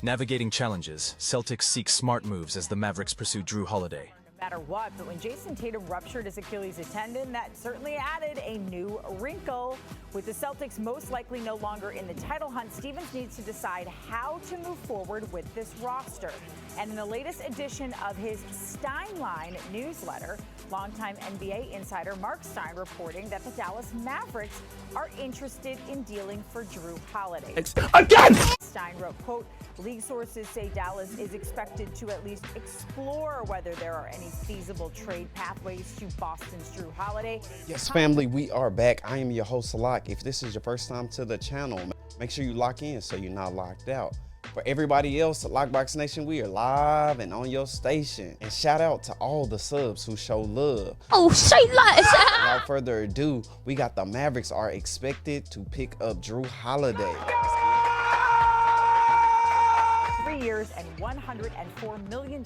Navigating challenges, Celtics seek smart moves as the Mavericks pursue Drew Holiday. No matter what, but when Jason Tatum ruptured his Achilles tendon, that certainly added a new wrinkle. With the Celtics most likely no longer in the title hunt, Stevens needs to decide how to move forward with this roster. And in the latest edition of his Steinline newsletter, longtime NBA insider Mark Stein reporting that the Dallas Mavericks are interested in dealing for Drew Holiday. Again! Stein wrote, quote, league sources say Dallas is expected to at least explore whether there are any feasible trade pathways to Boston's Drew Holiday. Yes, family, we are back. I am your host, Salak. If this is your first time to the channel, make sure you lock in so you're not locked out. For everybody else, Lockbox Nation, we are live and on your station. And shout out to all the subs who show love. Oh, say less. Without further ado, we got the Mavericks are expected to pick up Drew Holiday. 3 years and $104 million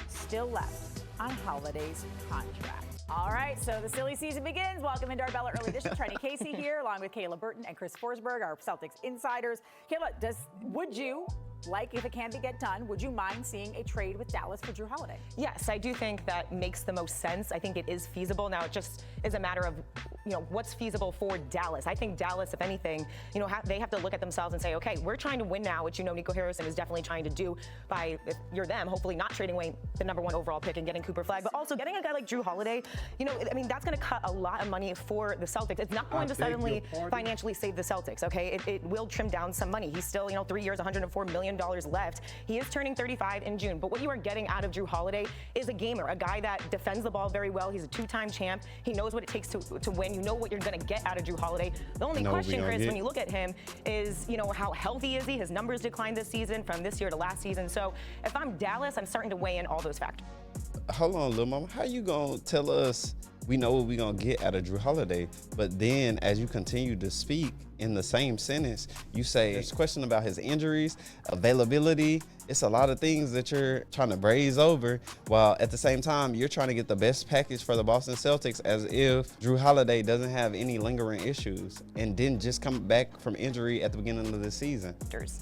still left on Holiday's contract. All right, so the silly season begins. Welcome into our Bella Early Edition. Trenny Casey here, along with Kayla Burton and Chris Forsberg, our Celtics insiders. Kayla, would you, like if it can be get done, would you mind seeing a trade with Dallas for Drew Holiday? Yes, I do think that makes the most sense. I think it is feasible. Now it just is a matter of, what's feasible for Dallas. I think Dallas, if anything, they have to look at themselves and say, okay, we're trying to win now, which Nico Harrison is definitely trying to do by, if you're them, hopefully not trading away the #1 overall pick and getting Cooper Flag, but also getting a guy like Drew Holiday. That's going to cut a lot of money for the Celtics. It's not going to suddenly financially save the Celtics, okay? It will trim down some money. He's still, 3 years, $104 million left. He is turning 35 in June, but what you are getting out of Drew Holiday is a gamer, a guy that defends the ball very well. He's a two-time champ. He knows what it takes to win. You know what you're going to get out of Drew Holiday. The only question, Chris, when you look at him is, how healthy is he? His numbers declined this season from this year to last season. So if I'm Dallas, I'm starting to weigh in all those factors. Hold on, little mama. How you gonna tell us we know what we're gonna get out of Drew Holiday, but then as you continue to speak in the same sentence, you say there's a question about his injuries, availability. It's a lot of things that you're trying to braze over, while at the same time, you're trying to get the best package for the Boston Celtics as if Drew Holiday doesn't have any lingering issues and didn't just come back from injury at the beginning of the season.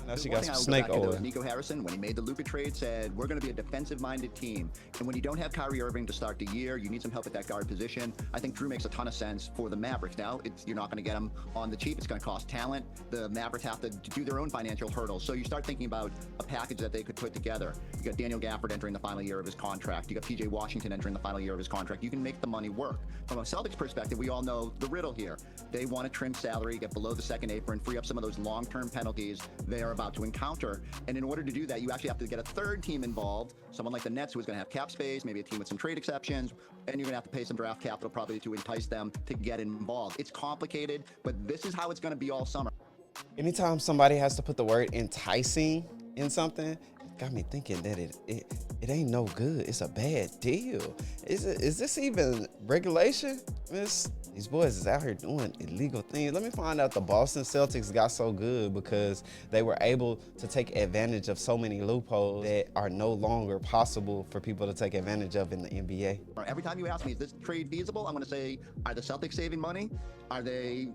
Now she got some snake oil. Nico Harrison, when he made the Luka trade, said, we're going to be a defensive-minded team. And when you don't have Kyrie Irving to start the year, you need some help at that guard position. I think Drew makes a ton of sense for the Mavericks. Now, you're not going to get him on the cheap. It's going to cost talent. The Mavericks have to do their own financial hurdles. So you start thinking about a package that they could put together. You got Daniel Gafford entering the final year of his contract. You got PJ Washington entering the final year of his contract. You can make the money work. From a Celtics perspective, we all know the riddle here. They want to trim salary, get below the second apron, free up some of those long-term penalties they are about to encounter. And in order to do that, you actually have to get a third team involved, someone like the Nets who is going to have cap space, maybe a team with some trade exceptions, and you're going to have to pay some draft capital probably to entice them to get involved. It's complicated, but this is how it's going to be all summer. Anytime somebody has to put the word enticing in something, it got me thinking that it ain't no good. It's a bad deal. Is this even regulation? These boys is out here doing illegal things. Let me find out the Boston Celtics got so good because they were able to take advantage of so many loopholes that are no longer possible for people to take advantage of in the NBA. Every time you ask me, is this trade feasible? I'm going to say, are the Celtics saving money? Are they,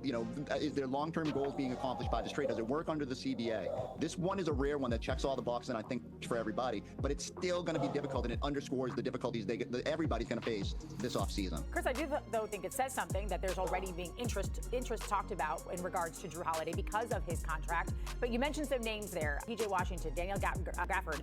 is their long-term goals being accomplished by this trade? Does it work under the CBA? This one is a rare one that checks all the boxes, and I think for everybody, but it's still going to be difficult, and it underscores the difficulties that everybody's going to face this offseason. Chris, I do though think it says something that there's already being interest talked about in regards to Drew Holiday because of his contract. But you mentioned some names there: PJ Washington, Daniel Gafford.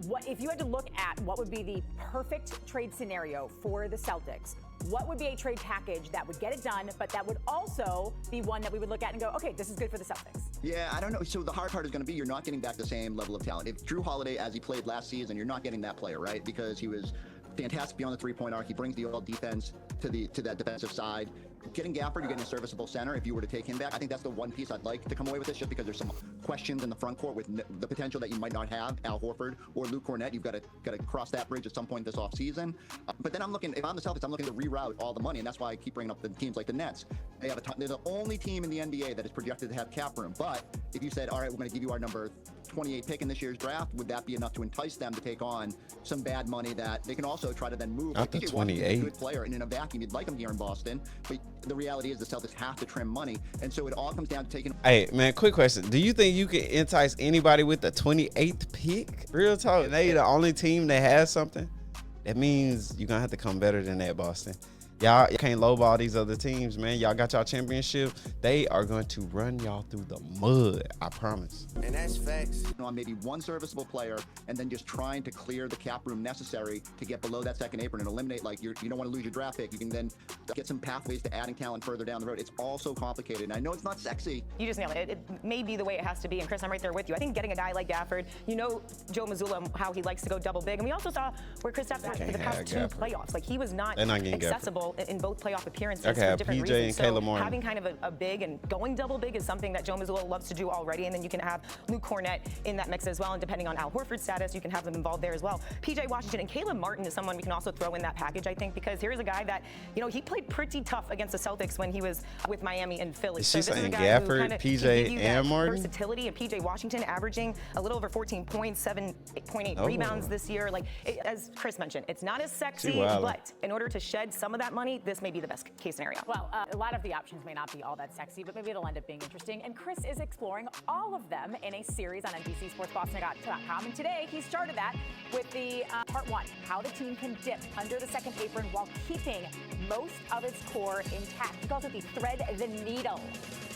What if you had to look at what would be the perfect trade scenario for the Celtics? What would be a trade package that would get it done, but that would also be one that we would look at and go, okay, this is good for the Celtics? Yeah, I don't know. So the hard part is going to be you're not getting back the same level of talent. If Drew Holiday, as he played last season, you're not getting that player, right? Because he was fantastic beyond the three-point arc. He brings the all defense to that defensive side. Getting Gafford, you're getting a serviceable center if you were to take him back. I think that's the one piece I'd like to come away with this, just because there's some questions in the front court with the potential that you might not have Al Horford or Luke Cornett. You've got to cross that bridge at some point this offseason. But then if I'm the Celtics, I'm looking to reroute all the money, and that's why I keep bringing up the teams like the Nets. They're the only team in the NBA that is projected to have cap room. But if you said, all right, we're going to give you our number 28 pick in this year's draft, would that be enough to entice them to take on some bad money that they can also try to then move? Not the 28. Good player, and in a vacuum, you'd like him here in Boston, but the reality is the Celtics have to trim money. And so it all comes down to taking. Hey, man, quick question. Do you think you can entice anybody with the 28th pick? Real talk. They the only team that has something. That means you're going to have to come better than that, Boston. Y'all can't lowball these other teams, man. Y'all got y'all championship. They are going to run y'all through the mud, I promise. And that's facts. On maybe one serviceable player and then just trying to clear the cap room necessary to get below that second apron and eliminate, like, you don't want to lose your draft pick. You can then get some pathways to adding talent further down the road. It's all so complicated. And I know it's not sexy. You just nailed it. It may be the way it has to be. And Chris, I'm right there with you. I think getting a guy like Gafford, Joe Mazzulla, how he likes to go double big. And we also saw where Chris Gafford for the past two playoffs. Like, he was not accessible in both playoff appearances for different PJ reasons. and So Caleb having kind of a big and going double big is something that Joe Mazzulla loves to do already. And then you can have Luke Cornett in that mix as well. And depending on Al Horford's status, you can have them involved there as well. PJ Washington and Caleb Martin is someone we can also throw in that package, I think, because here's a guy that, he played pretty tough against the Celtics when he was with Miami and Philly. Is so she this saying is a guy who Gafford, kind of PJ, and Martin? Versatility, and PJ Washington averaging a little over 14 points, 7.8 rebounds this year. Like, as Chris mentioned, it's not as sexy, but in order to shed some of that money, this may be the best case scenario. Well, a lot of the options may not be all that sexy, but maybe it'll end up being interesting. And Chris is exploring all of them in a series on NBCSportsBoston.com. And today he started that with the part one, how the team can dip under the second apron while keeping most of its core intact. He calls it the thread the needle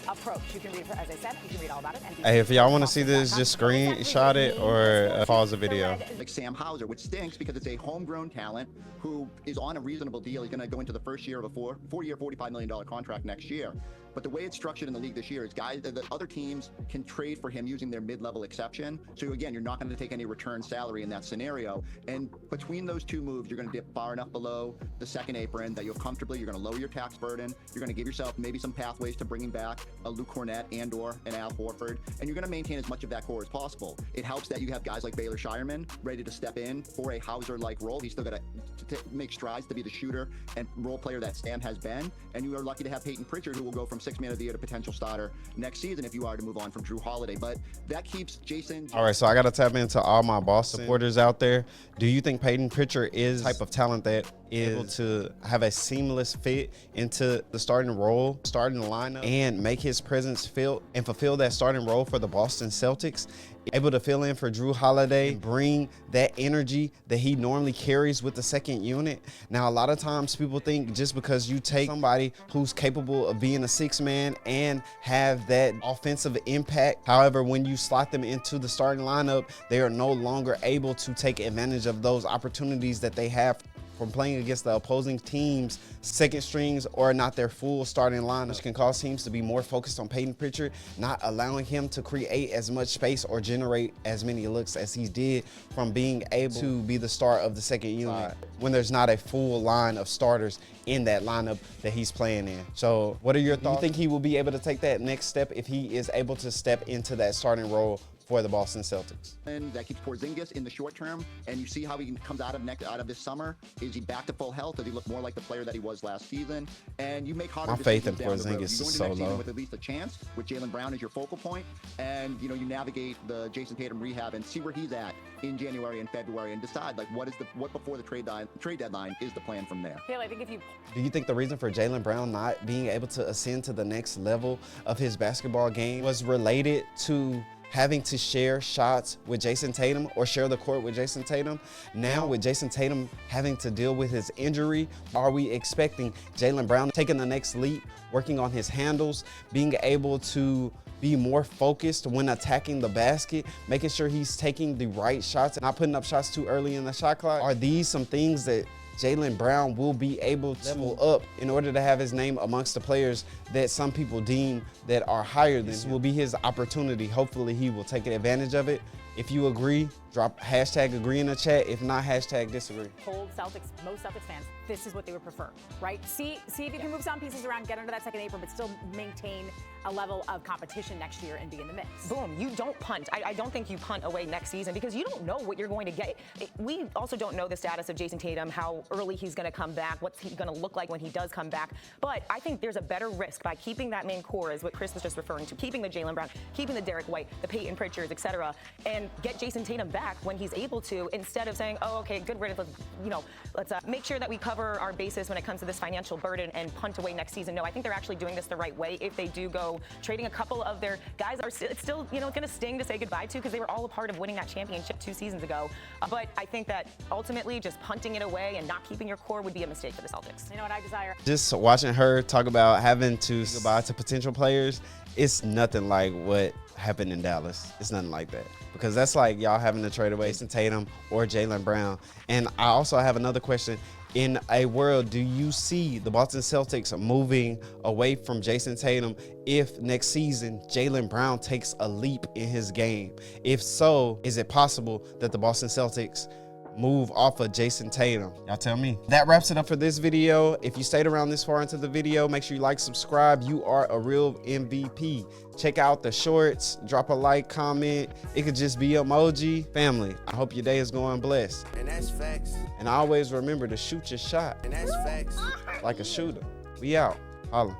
approach. You can read, as I said, you can read all about it. Hey, if y'all want to see this, just screenshot it or pause the video. Like Sam Hauser, which stinks because it's a homegrown talent who is on a reasonable deal. He's going to go into the first year of a four-year, $45 million contract next year. But the way it's structured in the league this year is guys that other teams can trade for him using their mid-level exception. So again, you're not going to take any return salary in that scenario. And between those two moves, you're going to dip far enough below the second apron that you're going to lower your tax burden. You're going to give yourself maybe some pathways to bringing back a Luke Cornett and or an Al Horford. And you're going to maintain as much of that core as possible. It helps that you have guys like Baylor Shireman ready to step in for a Hauser-like role. He's still got to make strides to be the shooter and role player that Sam has been. And you are lucky to have Peyton Pritchard, who will go from 6th man of the year to potential starter next season if you are to move on from Drew Holiday. But that keeps Jason. All right, so I got to tap into all my Boston supporters out there. Do you think Peyton Pritchard is the type of talent that is able to have a seamless fit into the starting role, starting lineup, and make his presence felt and fulfill that starting role for the Boston Celtics? Able to fill in for Drew Holiday, bring that energy that he normally carries with the second unit. Now, a lot of times people think just because you take somebody who's capable of being a 6-man and have that offensive impact, however, when you slot them into the starting lineup, they are no longer able to take advantage of those opportunities that they have from playing against the opposing team's second strings or not their full starting lineup, which can cause teams to be more focused on Peyton Pritchard, not allowing him to create as much space or generate as many looks as he did from being able to be the start of the second unit when there's not a full line of starters in that lineup that he's playing in. So what are your thoughts? Do you think he will be able to take that next step if he is able to step into that starting role for the Boston Celtics? And that keeps Porzingis in the short term, and you see how he comes out of this summer. Is he back to full health? Does he look more like the player that he was last season? And you make harder my faith in decisions down the road. Porzingis You go is into so next season low with at least a chance, with Jaylen Brown as your focal point, and you navigate the Jason Tatum rehab and see where he's at in January and February, and decide like what before the trade deadline is the plan from there. Phil, I think if you Do you think the reason for Jaylen Brown not being able to ascend to the next level of his basketball game was related to having to share shots with Jason Tatum or share the court with Jason Tatum? Now with Jason Tatum having to deal with his injury, are we expecting Jaylen Brown taking the next leap, working on his handles, being able to be more focused when attacking the basket, making sure he's taking the right shots and not putting up shots too early in the shot clock? Are these some things that Jaylen Brown will be able to level up in order to have his name amongst the players that some people deem that are higher than him? This will be his opportunity. Hopefully he will take advantage of it. If you agree, drop hashtag agree in the chat. If not, hashtag disagree. told most Celtics fans, this is what they would prefer, right? See if you can move some pieces around, get under that second apron, but still maintain a level of competition next year and be in the mix. Boom, you don't punt. I don't think you punt away next season because you don't know what you're going to get. We also don't know the status of Jason Tatum, how early he's going to come back, what's he going to look like when he does come back. But I think there's a better risk by keeping that main core, is what Chris was just referring to, keeping the Jaylen Brown, keeping the Derek White, the Peyton Pritchards, etc., and get Jason Tatum back when he's able to, instead of saying, oh, okay, good riddance, let's make sure that we cover our bases when it comes to this financial burden and punt away next season. No, I think they're actually doing this the right way. If they do go trading a couple of their guys, it's still going to sting to say goodbye to, because they were all a part of winning that championship 2 seasons ago. But I think that ultimately just punting it away and not keeping your core would be a mistake for the Celtics. You know what I desire? Just watching her talk about having to say goodbye to potential players, it's nothing like what happened in Dallas. It's nothing like that, because that's like y'all having to trade away Jason Tatum or Jaylen Brown. And I also have another question. In a world, do you see the Boston Celtics moving away from Jason Tatum if next season Jaylen Brown takes a leap in his game? If so, is it possible that the Boston Celtics move off of Jason Tatum? Y'all tell me. That wraps it up for this video. If you stayed around this far into the video, make sure you like, subscribe. You are a real MVP. Check out the shorts, drop a like, comment. It could just be emoji. Family, I hope your day is going blessed. And that's facts. And always remember to shoot your shot. And that's facts. Like a shooter. We out. Holla.